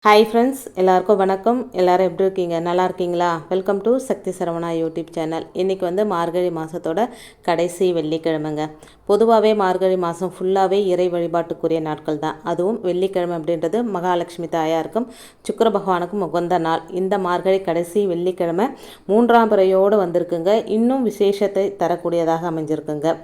Hi friends, எல்லாருக்கும் வணக்கம். எல்லோரும் எப்படி இருக்கீங்க? நல்லா இருக்கீங்களா? Welcome to Sakthi Saravana YouTube channel. இன்றைக்கி மார்கழி மாதத்தோட கடைசி வெள்ளிக்கிழமைங்க. பொதுவாகவே மார்கழி மாதம் ஃபுல்லாகவே இறை வழிபாட்டுக்குரிய நாட்கள் தான். அதுவும் வெள்ளிக்கிழமை அப்படின்றது மகாலட்சுமி தாயாருக்கும் சுக்கிர பகவானுக்கும் உகந்த நாள். இந்த மார்கழி கடைசி வெள்ளிக்கிழமை 3ஆம் பிறையோடு வந்திருக்குங்க. இன்னும் விசேஷத்தை தரக்கூடியதாக அமைஞ்சிருக்குங்க.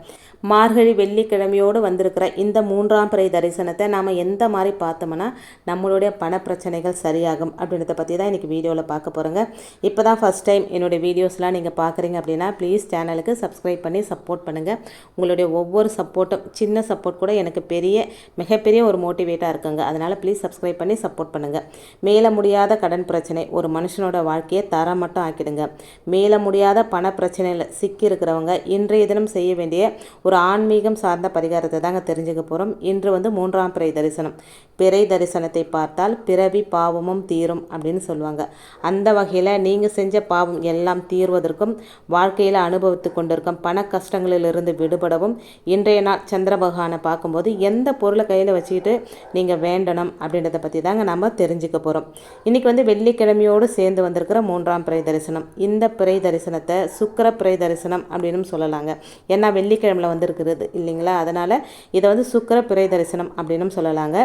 மார்கழி வெள்ளிக்கிழமையோடு வந்திருக்கிற இந்த 3ஆம் பிறை தரிசனத்தை நாம் எந்த மாதிரி பார்த்தோம்னா நம்மளுடைய பண பிரச்சனைகள் சரியாகும் அப்படின்றத பற்றி தான் இன்றைக்கி வீடியோவில் பார்க்க போகிறோங்க. இப்போ தான் ஃபஸ்ட் டைம் என்னுடைய வீடியோஸ்லாம் நீங்கள் பார்க்குறீங்க அப்படின்னா ப்ளீஸ் சேனலுக்கு சப்ஸ்கிரைப் பண்ணி சப்போர்ட் பண்ணுங்கள். உங்களுடைய ஒவ்வொரு சப்போர்ட்டும், சின்ன சப்போர்ட் கூட எனக்கு மிகப்பெரிய ஒரு மோட்டிவேட்டாக இருக்குங்க. அதனால் ப்ளீஸ் சப்ஸ்கிரைப் பண்ணி சப்போர்ட் பண்ணுங்கள். மேல முடியாத கடன் பிரச்சனை ஒரு மனுஷனோட வாழ்க்கையை தரம் மட்டும் ஆக்கிடுங்க. மேல முடியாத பண பிரச்சனையில் சிக்கி இருக்கிறவங்க இன்றைய தினம் செய்ய வேண்டிய ஒரு ஆன்மீகம் சார்ந்த பரிகாரத்தை தாங்க தெரிஞ்சுக்க போகிறோம். இன்று 3ஆம் பிறை தரிசனம். பிறை தரிசனத்தை பார்த்தால் பிறவி பாவமும் தீரும் அப்படின்னு சொல்லுவாங்க. அந்த வகையில் நீங்கள் செஞ்ச பாவம் எல்லாம் தீர்வதற்கும் வாழ்க்கையில் அனுபவித்து கொண்டிருக்கும் பண கஷ்டங்களிலிருந்து விடுபடவும் இன்றைய நாள் சந்திர பகவானை பார்க்கும்போது எந்த பொருளை கையில் வச்சுக்கிட்டு நீங்கள் வேண்டணும் அப்படின்றத பற்றி தாங்க நம்ம தெரிஞ்சுக்க போகிறோம். இன்றைக்கி வெள்ளிக்கிழமையோடு சேர்ந்து வந்திருக்கிற 3ஆம் பிறை தரிசனம். இந்த பிறை தரிசனத்தை சுக்கிர பிறை தரிசனம் அப்படின்னு சொல்லலாங்க. ஏன்னா வெள்ளிக்கிழமையில் வந்திருக்கிறது இல்லைங்களா, அதனால் இதை சுக்கிர பிறை தரிசனம் அப்படின்னு சொல்லலாங்க.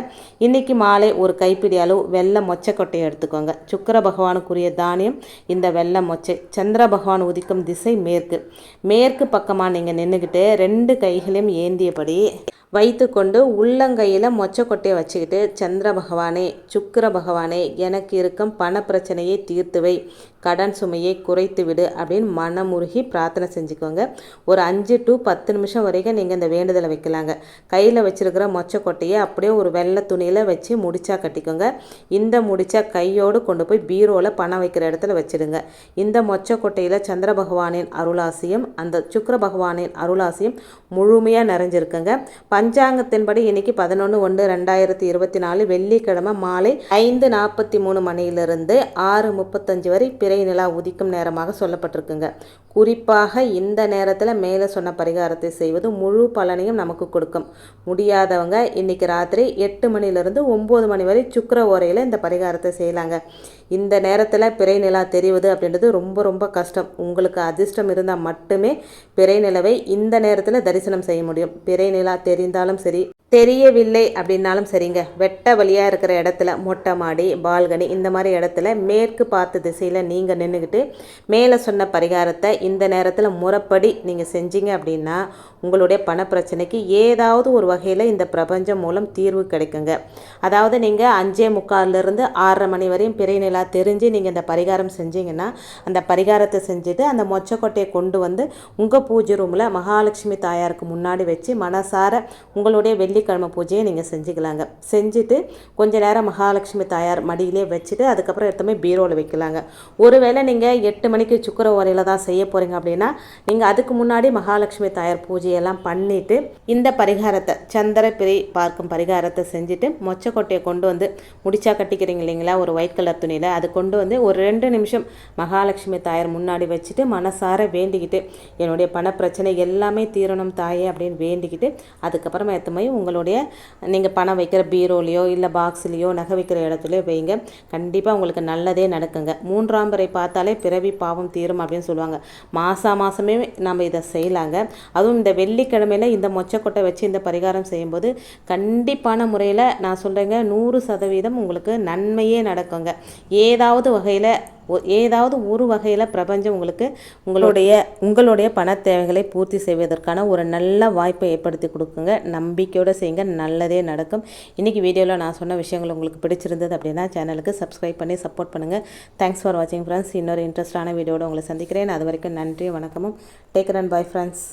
இன்றைக்கி மாலை ஒரு கைப்பிடி அளவு வெள்ளை மொச்சக்கொட்டையை எடுத்துக்கோங்க. சுக்கிர பகவானுக்குரிய தானியம் இந்த வெள்ளை மொச்சை. சந்திர பகவான் உதிக்கும் திசை மேற்கு பக்கமாக நீங்கள் நின்றுக்கிட்டு 2 கைகளையும் ஏந்தியபடி வைத்துக்கொண்டு உள்ளங்கையில் மொச்சக்கொட்டையை வச்சுக்கிட்டு, சந்திர பகவானே, சுக்கிர பகவானே, எனக்கு இருக்கும் பண பிரச்சனையை தீர்த்துவை, கடன் சுமையை குறைத்து விடு அப்படின்னு மனமுருகி பிரார்த்தனை செஞ்சுக்கோங்க. ஒரு 5 to 10 நிமிஷம் வரைக்கும் நீங்கள் இந்த வேண்டுதலை வைக்கலாங்க. கையில் வச்சுருக்கிற மொச்சக்கொட்டையை அப்படியே ஒரு வெள்ளை துணியில் வச்சு முடிச்சா கட்டிக்கோங்க. இந்த முடிச்சா கையோடு கொண்டு போய் பீரோவில் பணம் வைக்கிற இடத்துல வச்சுடுங்க. இந்த மொச்சக்கொட்டையில் சந்திர பகவானின் அருளாசியும் அந்த சுக்கிர பகவானின் அருளாசியும் முழுமையாக நிறைஞ்சிருக்குங்க. பஞ்சாங்கத்தின்படி இன்னைக்கு 11/1/2024 வெள்ளிக்கிழமை மாலை 5:43 மணியிலிருந்து 6:35 வரை பிறை நிலா உதிக்கும் நேரமாக சொல்லப்பட்டிருக்குங்க. குறிப்பாக இந்த நேரத்தில் மேலே சொன்ன பரிகாரத்தை செய்வது முழு பலனையும் நமக்கு கொடுக்கும். முடியாதவங்க இன்னைக்கு ராத்திரி 8 மணிலிருந்து 9 மணி வரை சுக்கிர ஓரையில் இந்த பரிகாரத்தை செய்யலாங்க. இந்த நேரத்தில் பிறை நிலா தெரிவது அப்படின்றது ரொம்ப ரொம்ப கஷ்டம். உங்களுக்கு அதிர்ஷ்டம் இருந்தால் மட்டுமே பிறை நிலவை இந்த நேரத்தில் தரிசனம் செய்ய முடியும். பிறை நிலா தெரிந்தாலும் சரி, தெரியவில்லை அப்படின்னாலும் சரிங்க, வெட்ட வழியாக இருக்கிற இடத்துல மொட்டை மாடி, பால்கனி இந்த மாதிரி இடத்துல மேற்கு பார்த்த திசையில் நீங்கள் நின்றுக்கிட்டு மேலே சொன்ன பரிகாரத்தை இந்த நேரத்தில் முறைப்படி நீங்கள் செஞ்சீங்க அப்படின்னா உங்களுடைய பண பிரச்சனைக்கு ஏதாவது ஒரு வகையில் இந்த பிரபஞ்சம் மூலம் தீர்வு கிடைக்குங்க. அதாவது நீங்கள் 5:45 6:30 மணி வரையும் பிறை நிலா தெரிஞ்சு நீங்கள் இந்த பரிகாரம் செஞ்சீங்கன்னா அந்த பரிகாரத்தை செஞ்சுட்டு அந்த மொச்சக்கொட்டையை கொண்டு உங்கள் பூஜை ரூமில் மகாலட்சுமி தாயாருக்கு முன்னாடி வச்சு மனசார உங்களுடைய வெள்ளிக்கிழமை பூஜையை நீங்கள் செஞ்சுக்கலாங்க. செஞ்சுட்டு கொஞ்ச நேரம் மகாலட்சுமி தாயார் மடியிலே வச்சுட்டு அதுக்கப்புறம் எடுத்துமே பீரோவில் வைக்கலாங்க. ஒருவேளை நீங்கள் 8 மணிக்கு சுக்கிர ஓரையில் தான் செய்ய போகிறீங்க அப்படின்னா நீங்கள் அதுக்கு முன்னாடி மகாலட்சுமி தாயார் பூஜையெல்லாம் பண்ணிவிட்டு இந்த பரிகாரத்தை சந்திர பிறை பார்க்கும் பரிகாரத்தை செஞ்சுட்டு மொச்சக்கொட்டையை கொண்டு முடிச்சா கட்டிக்கிறீங்க இல்லைங்களா, ஒரு ஒயிட் கலர் துணியில் அது கொண்டு ஒரு 2 நிமிஷம் மகாலட்சுமி தாயார் முன்னாடி வச்சுட்டு மனசார வேண்டிக்கிட்டு என்னுடைய பண பிரச்சனை எல்லாமே தீரணும் தாயே அப்படின்னு வேண்டிக்கிட்டு அதுக்கப்புறமா எத்தமை உங்களுடைய நீங்கள் பணம் வைக்கிற பீரோலையோ இல்லை பாக்ஸ்லேயோ நகை வைக்கிற இடத்துலையோ வைங்க. கண்டிப்பாக உங்களுக்கு நல்லதே நடக்குங்க. 3ஆம் பிறை பார்த்தாலே பிறவி பாவம் தீரும் அப்படின்னு சொல்லுவாங்க. மாதமே நம்ம இதை செய்யலாங்க. அதுவும் இந்த வெள்ளிக்கிழமையில் இந்த மொச்சக்கொட்டை வச்சு இந்த பரிகாரம் செய்யும்போது கண்டிப்பான முறையில் நான் சொல்கிறேங்க 100% உங்களுக்கு நன்மையே நடக்குங்க. ஏதாவது ஒரு வகையில் பிரபஞ்சம் உங்களுக்கு உங்களுடைய பண தேவைகளை பூர்த்தி செய்வதற்கான ஒரு நல்ல வாய்ப்பை ஏற்படுத்தி கொடுக்குங்க. நம்பிக்கையோடு செய்யுங்க, நல்லதே நடக்கும். இன்றைக்கி வீடியோவில் நான் சொன்ன விஷயங்கள் உங்களுக்கு பிடிச்சிருந்தது அப்படின்னா சேனலுக்கு சப்ஸ்கிரைப் பண்ணி சப்போர்ட் பண்ணுங்கள். தேங்க்ஸ் ஃபார் வாட்சிங் ஃப்ரெண்ட்ஸ். இன்னொரு இன்ட்ரெஸ்டான வீடியோட உங்களை சந்திக்கிறேன். அது வரைக்கும் நன்றி, வணக்கமும். Take care and bye friends.